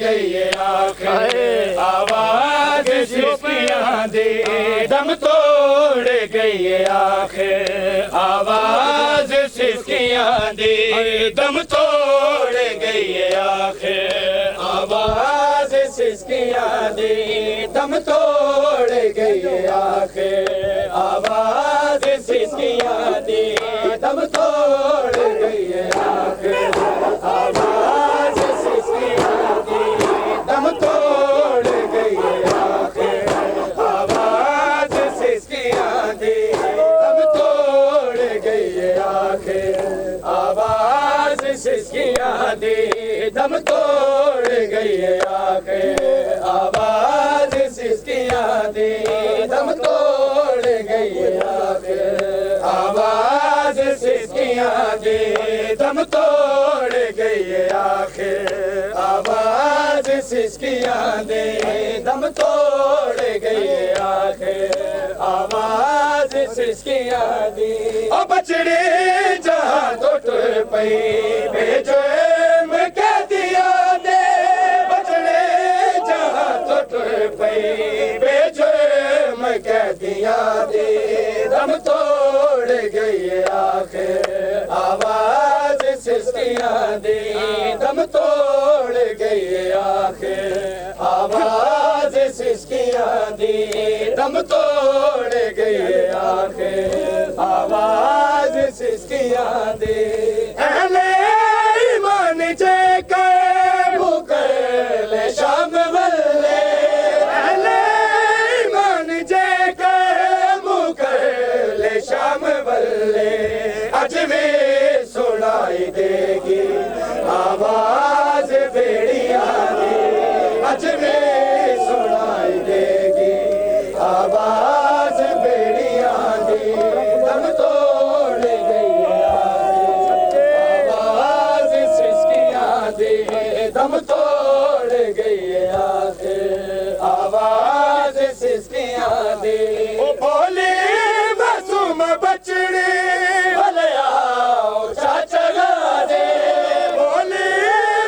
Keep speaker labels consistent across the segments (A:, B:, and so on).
A: गई आखिर आवाज सिसकियां दी दम तोड़ गई आखिर आवाज सिसकियां दी दम तोड़ गई आखिर आवाज सिसकियां दी दम तोड़ गई आखिर आवाज सिसकियां दी दम तोड़ गई आखिर आवाज सिसकियां दी दम तोड़ गई आखिर आवाज सिसकियां दी दम तोड़ गई आखिर आवाज सिसकियां दी दम तोड़ गई आखिर आवाज सिसकियां दी दम तोड़ गई आखिर आवाज सिसकियां दी दम तोड़ गई आखिर आवाज सिसकियां दी दम तोड़ गई आखिर आवाज सिसकियां दी ओ बछड़े जहां तो टुर पई भेजो मैं कह दिया दे बछड़े जहां तो टुर पई भेजो मैं कह दिया दे दम तोड़ गई आखिर आवाज सिसकियां दी दम तोड़ गई आखिर आवाज सिसकियां दी दम तोड़ गई आखिर आवाज सिसकियां दी अहले ईमान जे कर मुकले शाम वल्ले अहले ईमान जे कर मुकले शाम वल्ले अज भी सुनाई देगी आवाज भेड़िया दी अज भी सुनाई देगी आवाज भेड़िया दी दम तोड़ गई आवाज सिसकियां दी दम तोड़ गई आखिर आवाज सिसकियां दी ओ भोले मासूम बछड़े भले आओ चाचा गा दे भोले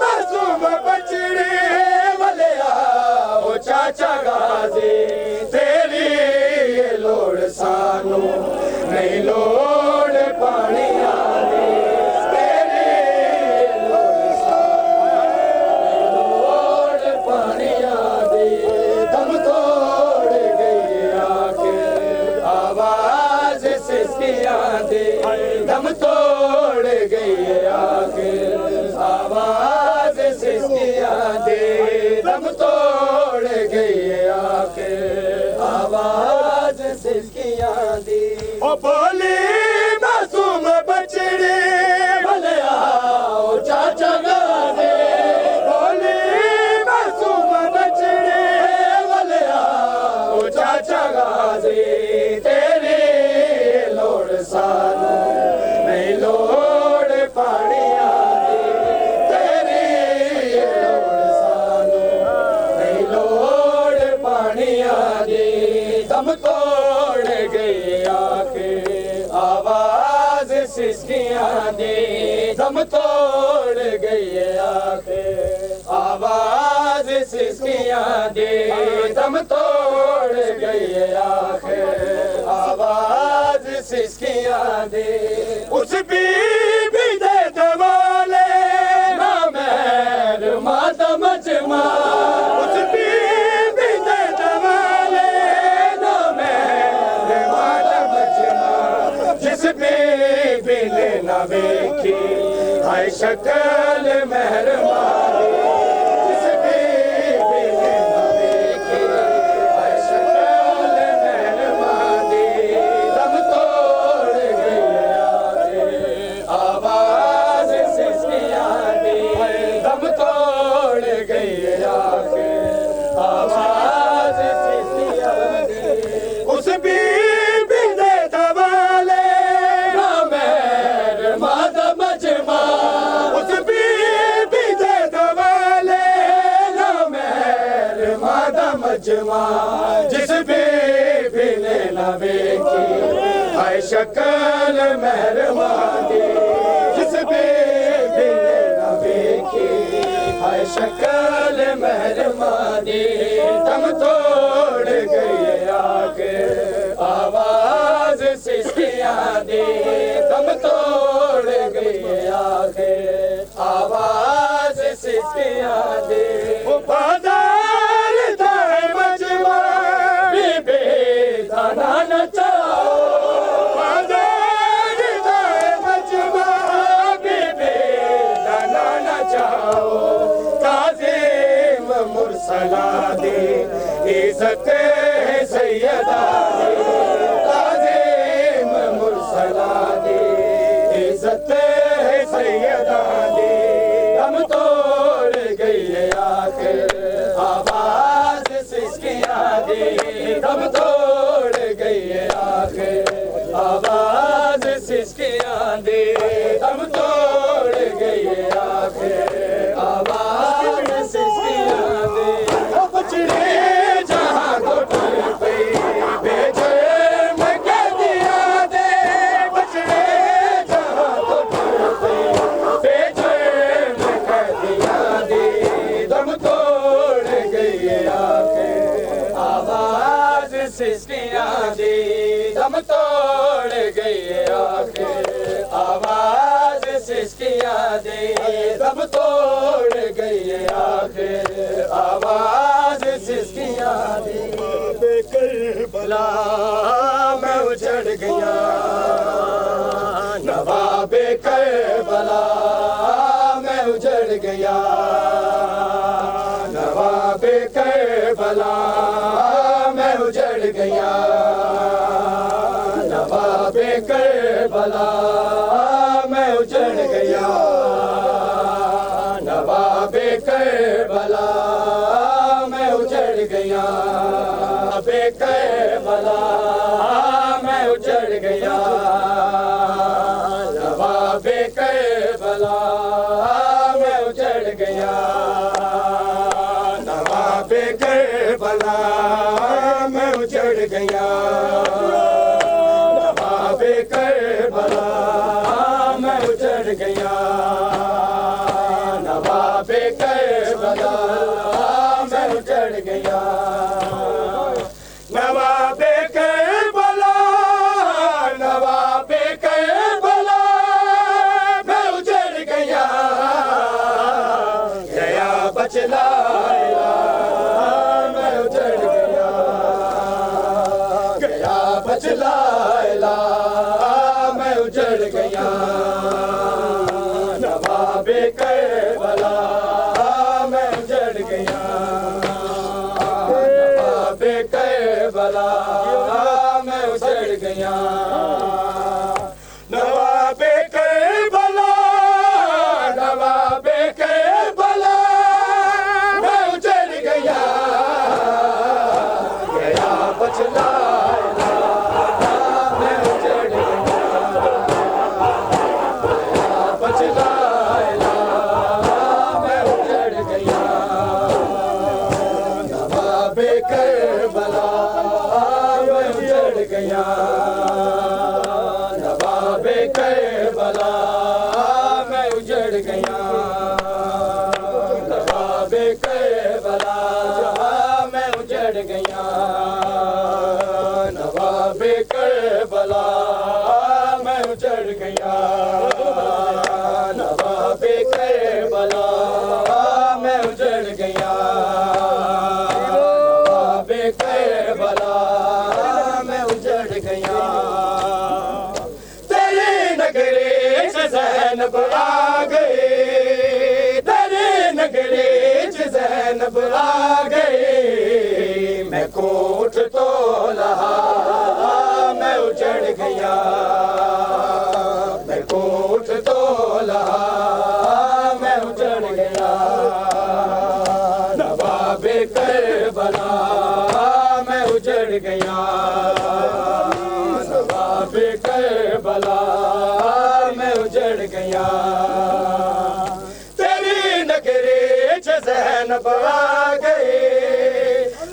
A: मासूम बछड़े भले आओ चाचा गा दे तेरी ये लोड़ सानू नहीं लोड़ पानी आदे तेरी ये लोड़ सानू लोड़ पानी आदे दम तोड़ गई आखिर आवाज सिसकियां दी दम तोड़ गई आखिर आवाज सिसकियां दी दम तोड़ गई आखिर आवाज सिसकियां दी ओ बोली मासूम बछड़े भले आओ चाचा गा दे बोली मासूम बछड़े भले आओ चाचा गा दे तेरी लोड़ सानू नहीं लोड़ पानी आदे तेरी लोड़ सानू नहीं लोड़ पानी आदे दम तोड़ गई आखिर आवाज सिसकियां दी दम तोड़ गई आखिर आवाज सिसकियां दी दम तोड़ गई आखिर आवाज सिसकियां दी उस बीबी दे दवाले ना मेहर माता मजमा उस बीबी दे दवाले ना मेहर माता मजमा जिस बीबी ने ना वेखी हाय शक्ल मेहरबानी जिस बीबी ने ना वेखी हाय शक्ल मेहरबानी दम तोड़ गई आखिर आवाज सिसकियां दी दम तोड़ गई आखिर आवाज सिसकियां दी उस बीबी दे दवाले ना मेहर माता मजमा उस बीबी दे दवाले ना मेहर माता मजमा जिस बीबी ने ना वेखी हाय शक्ल मेहरबानी जिस बीबी ने ना वेखी हाय शक्ल दिल मेहरबानी दम तोड़ गई आखिर आवाज सिसकियां दी दम तोड़ गई आखिर आवाज सिसकियां दी बाजार दाए मजमा बीबी दाना नचाओ बाजार दाए मजमा बीबी दाना नचाओ काज़िम मुरसला दी इज्जत है सैयदा काज़िम मुरसला दी इज्जत है सैयदा दी दम तोड़ गई आखिर आवाज सिसकियां दी दम तोड़ गई आखिर आवाज सिसकियां दी दम तोड़ गई आखिर आवाज सिसकियां दी बचड़े जहां को टूट गई बेजर्म कह दिया दे बचड़े जहां को टूट गई बेजर्म कह दिया दे दम तोड़ गई आखिर आवाज सिसकियां दी दम तोड़ गई आखिर आवाज सिसकियां दी दम तोड़ गई आखिर आवाज सिसकियां दी करबला मैं उजड़ गया नवाबे करबला मैं उजड़ गया नवाबे करबला मैं उजड़ गया नवाबे करबला मैं उजड़ गया नवाबे करबला मैं उजड़ गया नवाबे करबला मैं उजड़ गया नवाबे करबला मैं उजड़ गया नवाबे करबला मैं उजड़ गया नवाबे करबला मैं उजड़ गया नवाबे करबला मैं उजड़ गया नवाबे करबला नवाबे करबला मैं उजड़ गया गया बचलाया मैं उजड़ गया गया बचलाया मैं उजड़ गया नवाबे करबला मैं उजड़ गया नवाबे करबला मैं उजड़ गया नवाबे करबला नवाबे करबला मैं उजड़ गया गया बचलाया मैं उजड़ गया गया बचलाया मैं उजड़ गया नवाबे करबला मैं उजड़ गया नवाबे करबला मैं उजड़ गया नवाबे करबला मैं उजड़ गया नवाबे करबला मैं उजड़ गया नवाबे करबला मैं उजड़ गया नवाबे करबला मैं उजड़ गया तेरे नगरे च ज़ैनब आ गए तेरे नगरे च ज़ैनब आ गए मैं कोट तो लहा मैं उजड़ गया मैं कोट तो लहा मैं उजड़ गया नवाबे करबला मैं उजड़ गया नवाबे करबला मैं उजड़ गया तेरे नगरे च ज़ैनब आ गए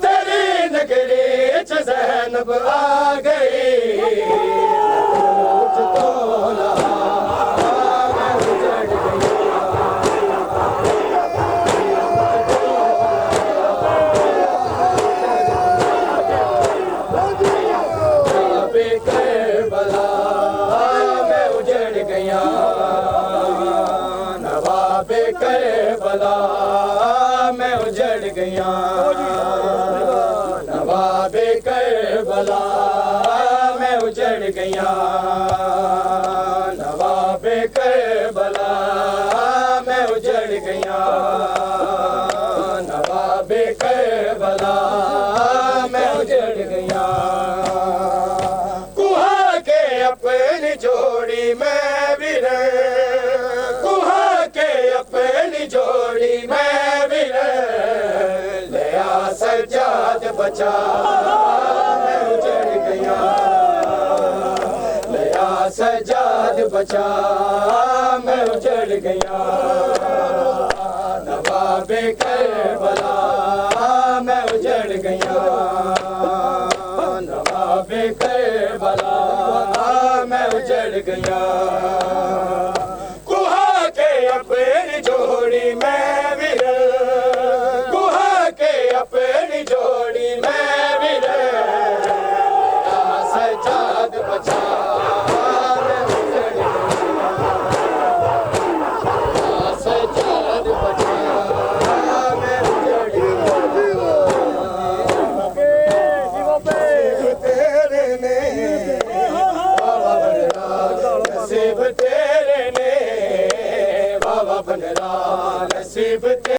A: तेरे नगरे च ज़ैनब आ गए कोट तो लहा मैं उजड़ गया गया नवाबे करबला मैं उजड़ गया नवाबे करबला मैं उजड़ गया नवाबे करबला मैं उजड़ गया कुहा के अपनी जोड़ी में भी कुहा के अपनी जोड़ी में भी लिया सज्जाद बचा मैं उजड़ गया लिया सज्जाद बचा मैं उजड़ गया नवाबे करबला मैं उजड़ गया नवाबे करबला मैं उजड़ गया